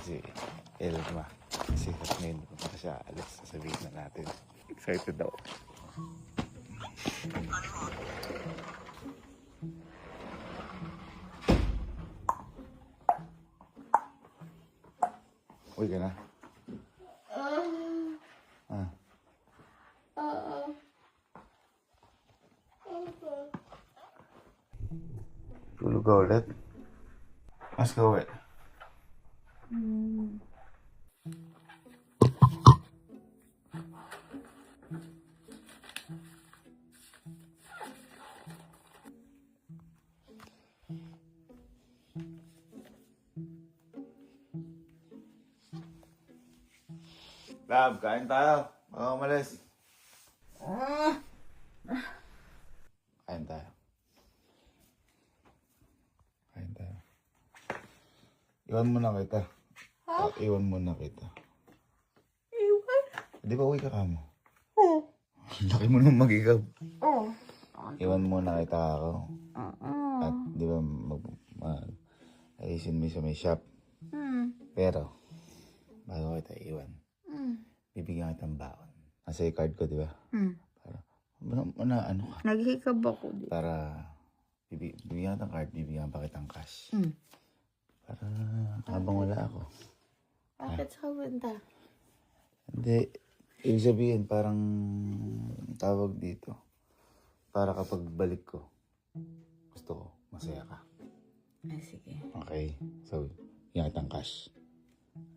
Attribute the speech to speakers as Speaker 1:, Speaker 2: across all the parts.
Speaker 1: si Elma. Kasi ngayon pa siya alis. Sasabihin na natin. Excited daw. Uy ka na? Tulog ka ulit? Mas ka ulit? Lab, kain tayo. Baka umalis. Kain tayo. Kain tayo. Iwan mo na kita.
Speaker 2: Ha?
Speaker 1: Iwan mo na kita.
Speaker 2: Iwan?
Speaker 1: Di ba uwi ka kamo?
Speaker 2: Oo.
Speaker 1: Laki mo nung mag-ikaw.
Speaker 2: Oo.
Speaker 1: Iwan mo na kita ako. At di ba ayusin mo sa may shop. Pero, bago kita iwan, bibigyan kitang baon. Nasa yung card ko, di ba? Para, ano ka?
Speaker 2: Naghihikab ako dito.
Speaker 1: Para, bibigyan kitang card, bibigyan pa kitang cash. Para, habang wala ako.
Speaker 2: Bakit sa kabunta?
Speaker 1: Hindi, ibig sabihin, parang tawag dito. Para kapag balik ko, gusto ko, masaya ka.
Speaker 2: Ay, sige.
Speaker 1: Okay, so, bibigyan kitang cash.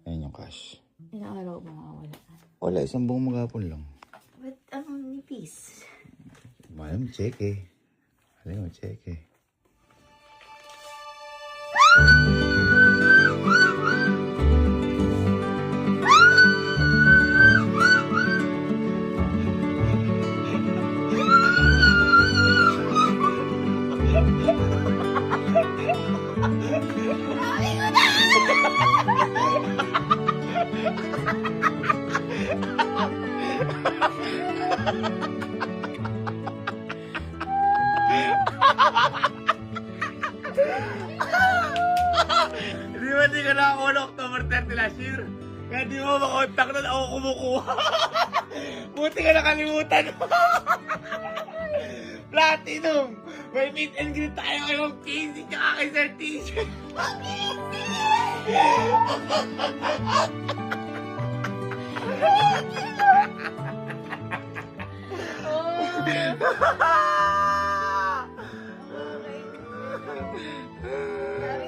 Speaker 1: Ayan yung cash.
Speaker 2: Ilang araw ba mawala?
Speaker 1: Wala, isang buong maghapon lang.
Speaker 2: Ba't anong nipis?
Speaker 1: Malam, check eh. Alam mo, check eh. Di ka nakakuha October 30 last year. Kaya di mo makontak na ako kumukuha. Buti ka nakalimutan. Platinum! May meet and greet tayo kay Ma'am Casey tsaka kay Sir TJ.
Speaker 2: Sabi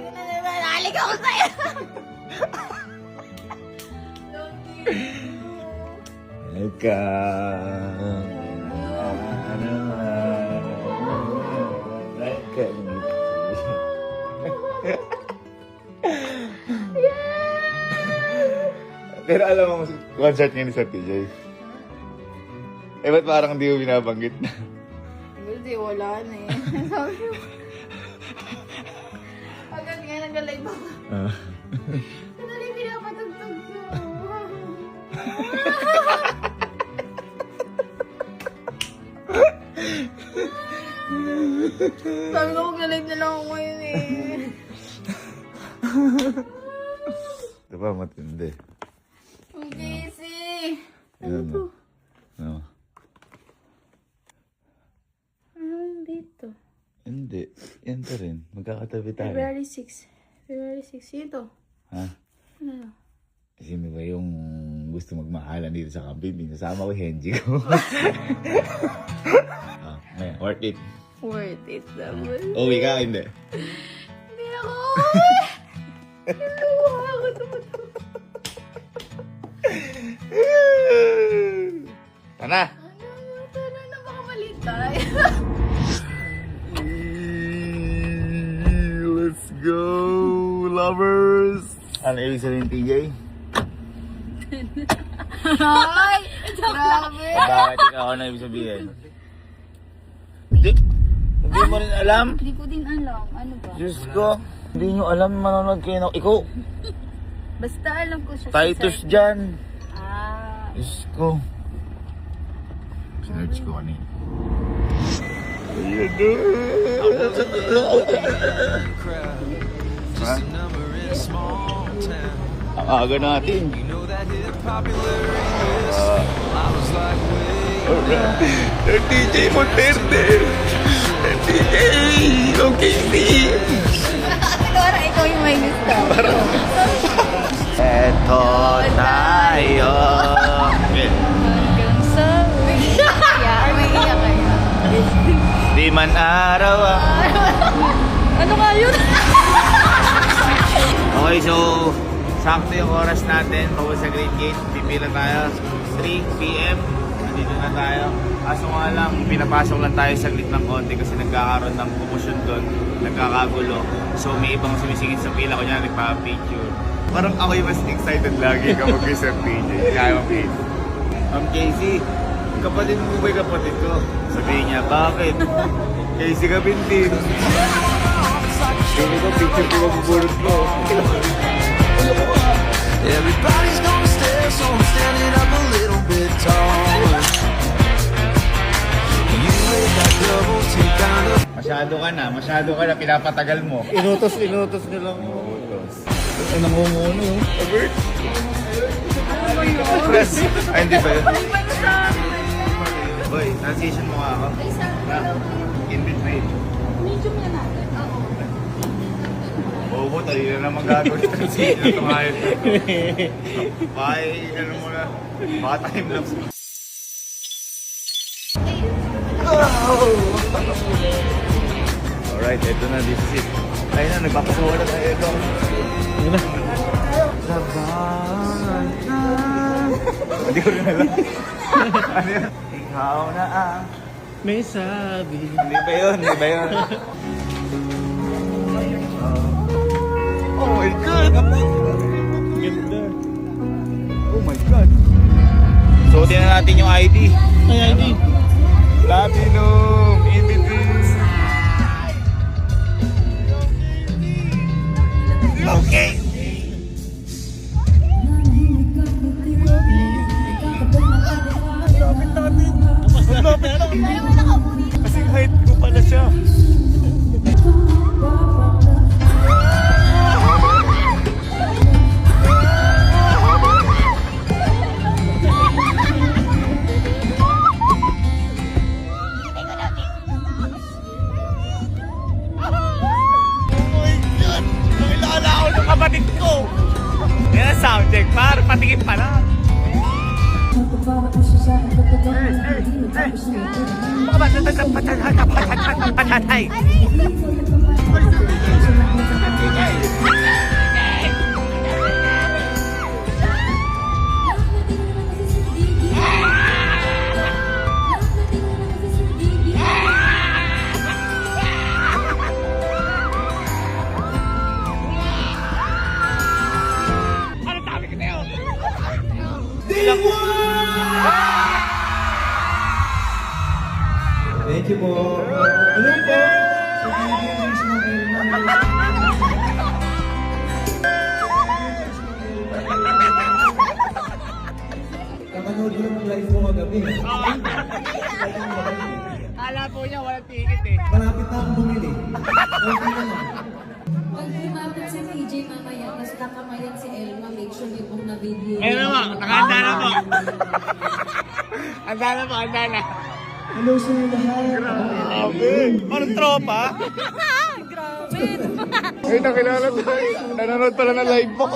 Speaker 2: ko na nananalig ako sa'yo!
Speaker 1: Eka. Pero alam mo, concert niya ni Sir TJ. Eh, ba't parang hindi mo binabanggit na?
Speaker 2: Hindi, wala na eh. Sabi ko. Agad nga nag-live ako. Sandali, pinapatugtog ko. Sabi ko, mag-live na lang ako ngayon eh.
Speaker 1: Diba, matindi.
Speaker 2: Ang busy.
Speaker 1: Ano to? Ano?
Speaker 2: Dito.
Speaker 1: Hindi. Yan pa rin. Magkakatabi tayo.
Speaker 2: February 6. February 6. Ito.
Speaker 1: Ha?
Speaker 2: Ano?
Speaker 1: Sino ba yung gusto magmahalan dito sa camping? Nasama ko Henji ko. Ngayon, worth it.
Speaker 2: Worth it naman.
Speaker 1: Uwi ka, hindi?
Speaker 2: Hindi ako uwi. Iluha ako tumutok.
Speaker 1: Tara!
Speaker 2: Tara na, baka maliit tayo.
Speaker 1: Let's go, lovers! Ano ibig sabihin, TJ?
Speaker 2: Ay! Grabe!
Speaker 1: Bakit ikaw na ibig sabihin? Hindi mo rin alam?
Speaker 2: Hindi ko din alam. Ano ba?
Speaker 1: Diyos ko, hindi nyo alam manonood kayo na ikaw.
Speaker 2: Basta alam ko siya.
Speaker 1: Titus dyan.
Speaker 2: Ah.
Speaker 1: Diyos ko. Sinerge ko kanina. Ayan na. Ang aga natin. DJ Monterde. DJ. Okay, see.
Speaker 2: Parang ikaw yung may gusto.
Speaker 1: Eto tayo.
Speaker 2: Hanggang sa umiiyak kayo.
Speaker 1: Di man araw.
Speaker 2: Ano nga yun?
Speaker 1: Okay, so sakto yung oras natin. Pagod sa Great Gate. Pipila tayo. 3 p.m. Nandito na tayo. Kaso nga lang, pinapasok lang tayo saglit ng konti kasi nagkakaroon ng komosyon doon. Nagkakagulo. So may ibang sumisingit sa pila ko niya nagpa-picture. Parang ako yung mas excited lagi kapag may Sir PJ. Kaya mo, PJ. Casey, kapatid mo ba yung kapatid ko? Sabihin niya, bakit? Casey Kabintin. Sabi ko, picture ko mabubulot ko.
Speaker 3: Everybody's gonna stare, so I'm standing up a little bit taller. You ain't got double take on the
Speaker 1: Masyado ka na, pinapatagal mo.
Speaker 4: Inutos nilang
Speaker 1: Ay, nangunguno yung Albert. Ay, hindi ba yun? Boy, transition mo nga ako. Na, in between.
Speaker 2: Medium na natin. Oo.
Speaker 1: Oo, tayo na naman gagawin yung transition na tumayos. Bye, ano mo na. Baka time lapse. Alright, eto na, this is it. Ayun na, nagpapasawa na tayo ito.
Speaker 4: Yun na.
Speaker 1: Hindi ko rin alam. Ano yun? Ikaw na
Speaker 4: May sabi.
Speaker 1: Hindi ba yun? Oh my God!
Speaker 4: Ganda.
Speaker 1: Oh my God! So, tingnan natin yung ID.
Speaker 4: Ay, ID.
Speaker 1: Platinum! Invited! Okay! Lapit natin! Kasi height ko pala siya. Kapatid ko! Yan ang soundcheck, para patingin pa lang. Patay!
Speaker 4: Thank you po. Hello po. Kakanood ko lang ng live mo kagabi.
Speaker 1: Kala po niya walang ticket eh.
Speaker 4: Malapit na akong bumili. Okay naman.
Speaker 5: Pag lumapit si PJ mamaya, tapos kakamayan si Elma, make sure yung kung na-video.
Speaker 1: Ayun na po, nakahanda na po. Handa na.
Speaker 4: Hello sa inyo lahat.
Speaker 1: Grabe! Parang tropa?
Speaker 2: Grabe.
Speaker 1: Ay, nakilala tayo. Nanonood pala ng live mo.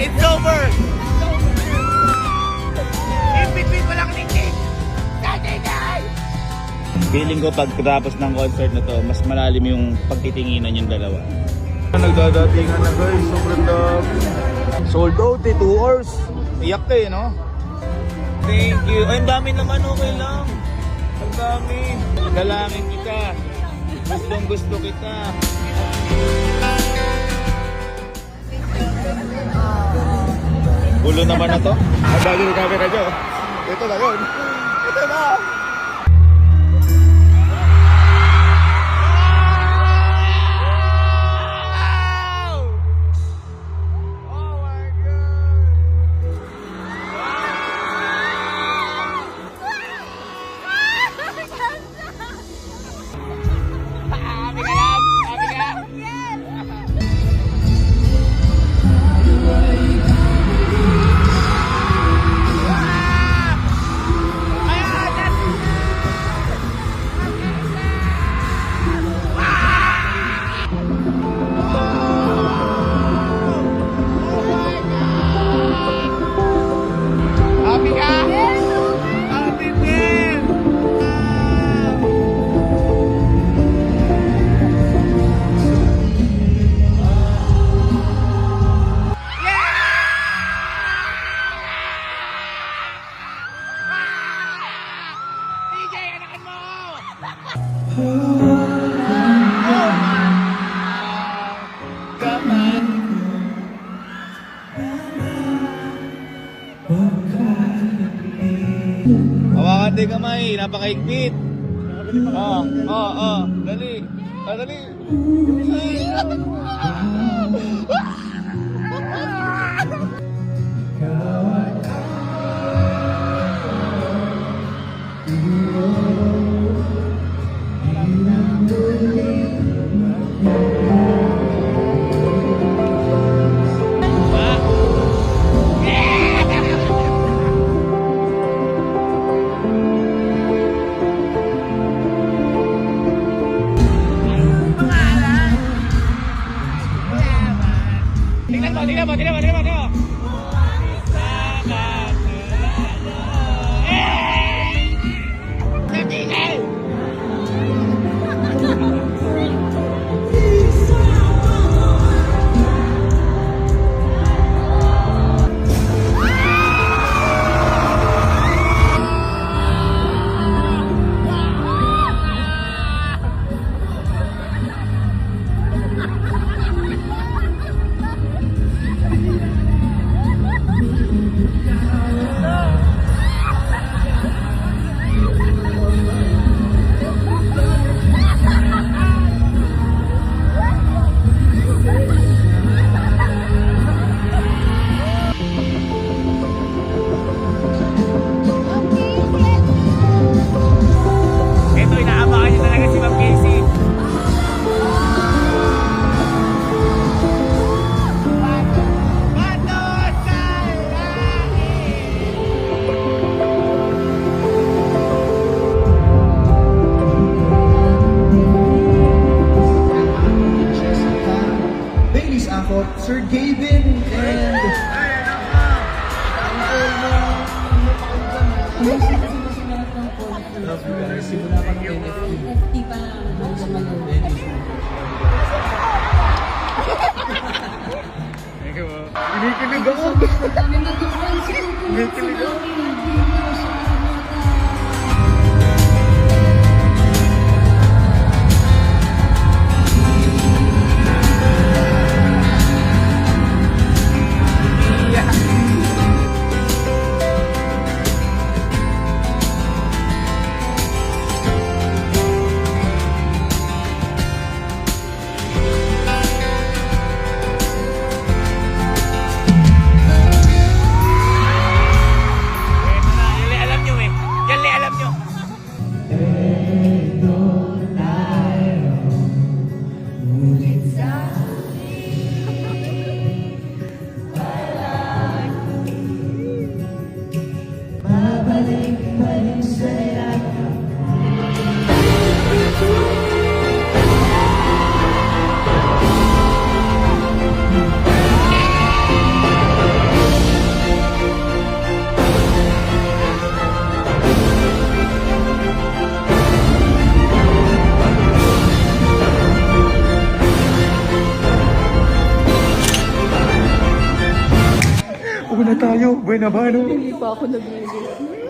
Speaker 1: It's over! In between mo lang niking! Feeling ko pagkatapos ng concert na to, mas malalim yung pagtitinginan yung dalawa. Nagdadatingan na guys, sobrang dami. Sold out eh, 2 hours. Iyak ka eh, no? Thank you. Ay, ang dami naman, okay lang. Ang dami. Dalangin kita. Gustong gusto kita. Gulo naman na to. Ang dami ng camera nyo. Ito na yun. Ito na. Oh my God. Happy ka? Happy din! DJ, anakan mo! Kaman! Hawakan din kamay, napakaigpit. Dali. Dali. Tingnan mo. Ito, inaabangan niyo talaga si Ma'am Casey.
Speaker 4: Jessica, Baileys Akot, Sir Gavin, and
Speaker 5: Love you guys. Simula pa ng NFT pa lang.
Speaker 1: Kinikilig ako.
Speaker 5: Kami nag-concert.
Speaker 1: Kinikilig ako.
Speaker 4: uwi na tayo. Buena ba, no?
Speaker 2: Hindi pa ako nag-ready.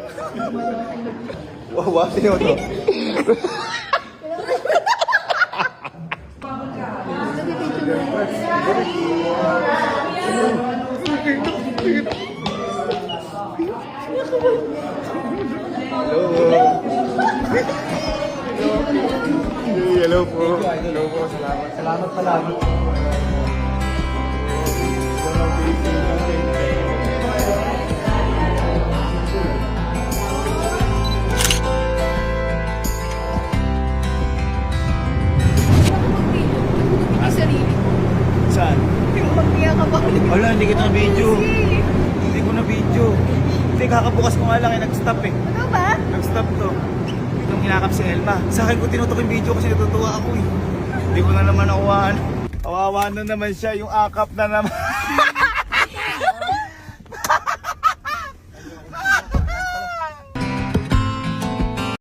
Speaker 1: Wow, sino to? Hello po. Hello po. Salamat. Salamat palagi. Saan?
Speaker 2: Magpiya ka ba?
Speaker 1: Wala, hindi kita na video. Hindi ko na video. Hindi, kakabukas ko nga lang nag-stop
Speaker 2: Ano ba?
Speaker 1: Nag-stop to. Itong hinakap si Elma. Sa akin ko tinutok yung video kasi natutuwa ako Hindi ko na naman nakuhaan. Kawawa na naman siya, yung akap na naman.